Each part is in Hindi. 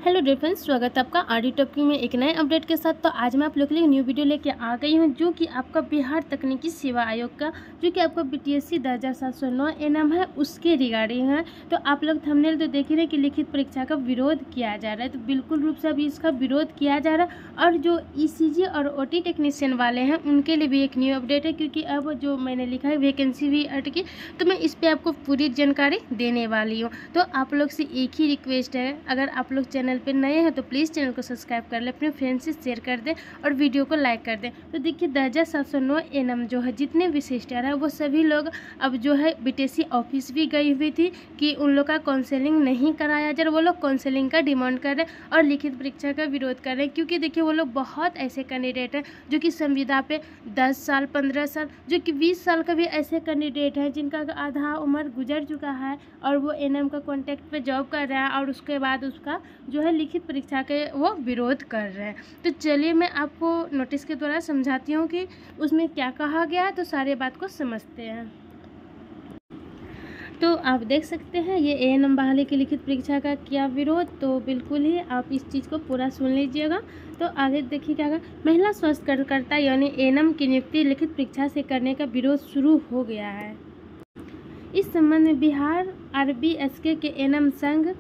हेलो डियर फ्रेंड्स, स्वागत है आपका आरडी टॉपिक में एक नए अपडेट के साथ। तो आज मैं आप लोग के लिए न्यू वीडियो लेके आ गई हूँ, जो कि आपका बिहार तकनीकी सेवा आयोग का जो कि आपका बीटीएससी 2709 एनएम है उसके रिगार्डिंग है। तो आप लोग थंबनेल तो देख ही रहे कि लिखित परीक्षा का विरोध किया जा रहा है, तो बिल्कुल रूप से अभी इसका विरोध किया जा रहा है। और जो ईसीजी और ओटी टेक्नीशियन वाले हैं उनके लिए भी एक न्यू अपडेट है, क्योंकि अब जो मैंने लिखा है वैकेंसी भी अटकी, तो मैं इस पर आपको पूरी जानकारी देने वाली हूँ। तो आप लोग से एक ही रिक्वेस्ट है, अगर आप लोग चैनल पे नए हैं तो प्लीज़ चैनल को सब्सक्राइब कर ले, अपने फ्रेंड्स से शेयर कर दें और वीडियो को लाइक कर दें। तो देखिए 2709 एनएम जो है जितने विशिष्टर है वो सभी लोग अब जो है बीटीएससी ऑफिस भी गई हुई थी कि उन लोग का काउंसलिंग नहीं कराया जाए। वो लोग काउंसलिंग का डिमांड कर रहे हैं और लिखित परीक्षा का विरोध कर रहे हैं, क्योंकि देखिए वो लोग बहुत ऐसे कैंडिडेट हैं जो कि संविदा पे 10 साल 15 साल जो कि 20 साल का भी ऐसे कैंडिडेट हैं जिनका आधा उम्र गुजर चुका है और वो एनएम का कॉन्टैक्ट पे जॉब कर रहा है और उसके बाद उसका जो है लिखित परीक्षा के वो विरोध कर रहे हैं। तो चलिए मैं आपको नोटिस के द्वारा समझाती हूँ कि उसमें क्या कहा गया है, तो सारे बात को समझते हैं। तो आप देख सकते हैं ये एएनएम बहाली की लिखित परीक्षा का क्या विरोध, तो बिल्कुल ही आप इस चीज़ को पूरा सुन लीजिएगा। तो आगे देखिए क्या कहा। महिला स्वास्थ्य कार्यकर्ता यानी एएनएम की नियुक्ति लिखित परीक्षा से करने का विरोध शुरू हो गया है। इस संबंध में बिहार आरबीएसके के एएनएम संघ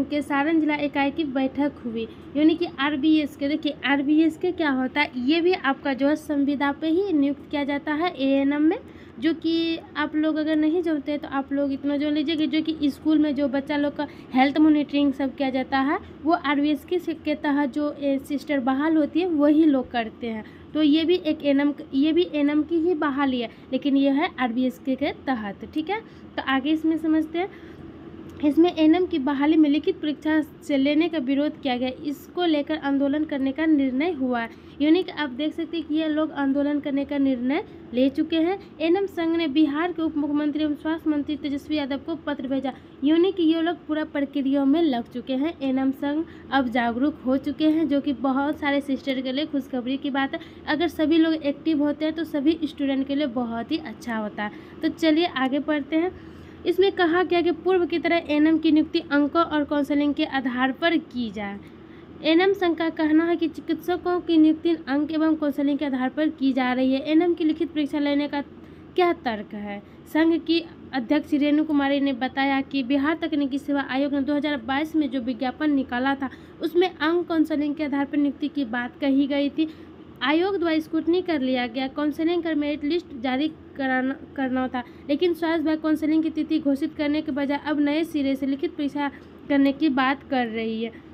के सारण जिला इकाई की बैठक हुई, यानी कि आरबीएसके। देखिए आरबीएसके क्या होता है, ये भी आपका जो है संविदा पे ही नियुक्त किया जाता है एएनएम में, जो कि आप लोग अगर नहीं जानते तो आप लोग इतना जान लीजिए कि जो कि स्कूल में जो बच्चा लोग का हेल्थ मॉनिटरिंग सब किया जाता है वो आरबीएसके के तहत जो सिस्टर बहाल होती है वही लोग करते हैं। तो ये भी एएनएम की ही बहाली है, लेकिन ये है आरबीएसके के तहत। ठीक है, तो आगे इसमें समझते हैं। इसमें एएनएम की बहाली में लिखित परीक्षा से लेने का विरोध किया गया, इसको लेकर आंदोलन करने का निर्णय हुआ है। यानी कि आप देख सकते हैं कि ये लोग आंदोलन करने का निर्णय ले चुके हैं। एएनएम संघ ने बिहार के उप मुख्यमंत्री एवं स्वास्थ्य मंत्री तेजस्वी यादव को पत्र भेजा, यानी कि ये लोग पूरा प्रक्रिया में लग चुके हैं। एएनएम संघ अब जागरूक हो चुके हैं, जो कि बहुत सारे सिस्टर के लिए खुशखबरी की बात है। अगर सभी लोग एक्टिव होते हैं तो सभी स्टूडेंट के लिए बहुत ही अच्छा होता है। तो चलिए आगे पढ़ते हैं। इसमें कहा गया कि पूर्व की तरह एएनएम की नियुक्ति अंकों और काउंसलिंग के आधार पर की जाए। एएनएम संघ का कहना है कि चिकित्सकों की नियुक्ति अंक एवं काउंसलिंग के आधार पर की जा रही है। एएनएम की लिखित परीक्षा लेने का क्या तर्क है? संघ की अध्यक्ष रेणु कुमारी ने बताया कि बिहार तकनीकी सेवा आयोग ने 2022 में जो विज्ञापन निकाला था उसमें अंक काउंसलिंग के आधार पर नियुक्ति की बात कही गई थी। आयोग द्वारा स्क्रूटनी कर लिया गया, काउंसलिंग कर मेरिट लिस्ट जारी करना था, लेकिन स्वास्थ्य विभाग काउंसलिंग की तिथि घोषित करने के बजाय अब नए सिरे से लिखित परीक्षा करने की बात कर रही है।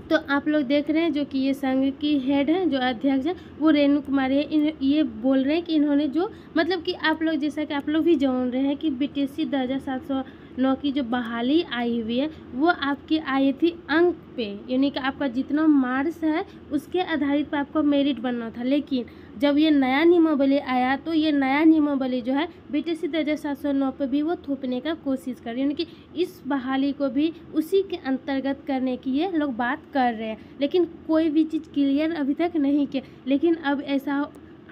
तो आप लोग देख रहे हैं जो कि ये संघ की हेड है, जो अध्यक्ष है वो रेणु कुमारी है। ये बोल रहे हैं कि इन्होंने जो मतलब कि आप लोग जैसा कि आप लोग भी जान रहे हैं कि बीटीएससी 2709 की जो बहाली आई हुई है वो आपकी आई थी अंक पे, यानी कि आपका जितना मार्क्स है उसके आधारित पर आपको मेरिट बनना था। लेकिन जब ये नया नियमावली आया तो ये नया नियमावली जो है बीटीएससी 2709 पे भी वो थोपने का कोशिश कर रही है, यानी कि इस बहाली को भी उसी के अंतर्गत करने की ये लोग बात कर रहे हैं। लेकिन कोई भी चीज़ क्लियर अभी तक नहीं किया, लेकिन अब ऐसा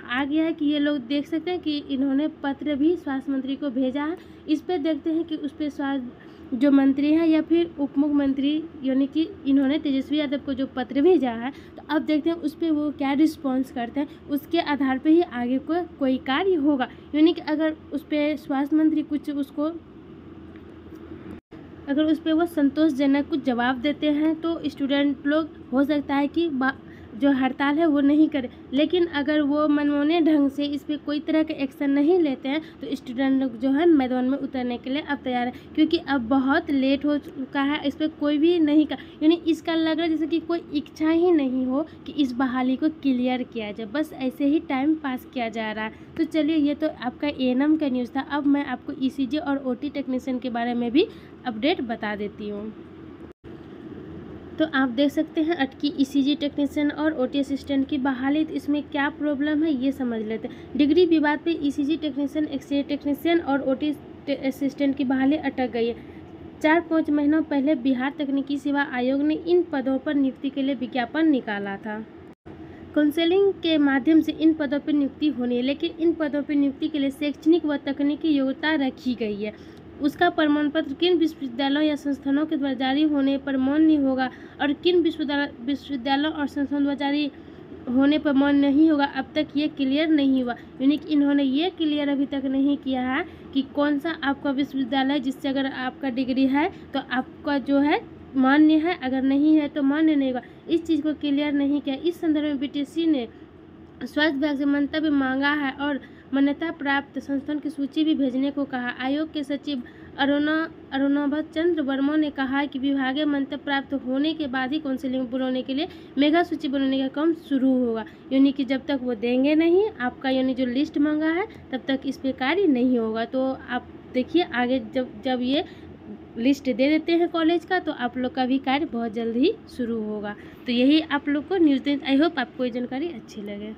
आ गया है कि ये लोग देख सकते हैं कि इन्होंने पत्र भी स्वास्थ्य मंत्री को भेजा है। इस पर देखते हैं कि उस पर स्वास्थ्य जो मंत्री हैं या फिर उप मुख्यमंत्री, यानी कि इन्होंने तेजस्वी यादव को जो पत्र भेजा है, तो अब देखते हैं उस पर वो क्या रिस्पॉन्स करते हैं, उसके आधार पे ही आगे कोई कार्य होगा। यानी कि अगर उस पर स्वास्थ्य मंत्री कुछ अगर उस पर वो संतोषजनक कुछ जवाब देते हैं तो स्टूडेंट लोग हो सकता है कि जो हड़ताल है वो नहीं करे। लेकिन अगर वो मनमाने ढंग से इस पर कोई तरह के एक्शन नहीं लेते हैं तो स्टूडेंट लोग जो है मैदान में उतरने के लिए अब तैयार है, क्योंकि अब बहुत लेट हो चुका है। इस पर कोई भी नहीं कर, यानी इसका लग रहा है जैसे कि कोई इच्छा ही नहीं हो कि इस बहाली को क्लियर किया जाए, बस ऐसे ही टाइम पास किया जा रहा है। तो चलिए ये तो आपका एएनएम का न्यूज़ था। अब मैं आपको ईसीजी और ओटी टेक्नीशियन के बारे में भी अपडेट बता देती हूँ। तो आप देख सकते हैं अटकी ईसीजी टेक्नीशियन और ओटी असिस्टेंट की बहाली। तो इसमें क्या प्रॉब्लम है ये समझ लेते हैं। डिग्री विवाद पे ईसीजी टेक्नीशियन, एक्सरे टेक्नीशियन और ओटी असिस्टेंट की बहाली अटक गई है। 4-5 महीनों पहले बिहार तकनीकी सेवा आयोग ने इन पदों पर नियुक्ति के लिए विज्ञापन निकाला था। काउंसलिंग के माध्यम से इन पदों पर नियुक्ति होनी है, लेकिन इन पदों पर नियुक्ति के लिए शैक्षणिक व तकनीकी योग्यता रखी गई है। उसका प्रमाण पत्र किन विश्वविद्यालयों या संस्थानों के द्वारा जारी होने पर मान्य होगा और किन विश्वविद्यालयों और संस्थानों द्वारा जारी होने पर मान्य नहीं होगा, अब तक ये क्लियर नहीं हुआ। यानी कि इन्होंने ये क्लियर अभी तक नहीं किया है कि कौन सा आपका विश्वविद्यालय जिससे अगर आपका डिग्री है तो आपका जो है मान्य है, अगर नहीं है तो मान्य नहीं होगा। इस चीज़ को क्लियर नहीं किया। इस संदर्भ में बीटीसी ने स्वास्थ्य विभाग से मंतव्य मांगा है और मान्यता प्राप्त संस्थान की सूची भी भेजने को कहा। आयोग के सचिव अरुणभ चंद्र वर्मा ने कहा है कि विभागीय मंतव्य प्राप्त होने के बाद ही काउंसिलिंग बुलाने के लिए मेगा सूची बनाने का काम शुरू होगा। यानी कि जब तक वो देंगे नहीं आपका यानी जो लिस्ट मांगा है तब तक इस पर कार्य नहीं होगा। तो आप देखिए आगे जब ये लिस्ट दे देते हैं कॉलेज का तो आप लोग का भी कार्य बहुत जल्द ही शुरू होगा। तो यही आप लोग को न्यूज़ दें। आई होप आपको ये जानकारी अच्छी लगे।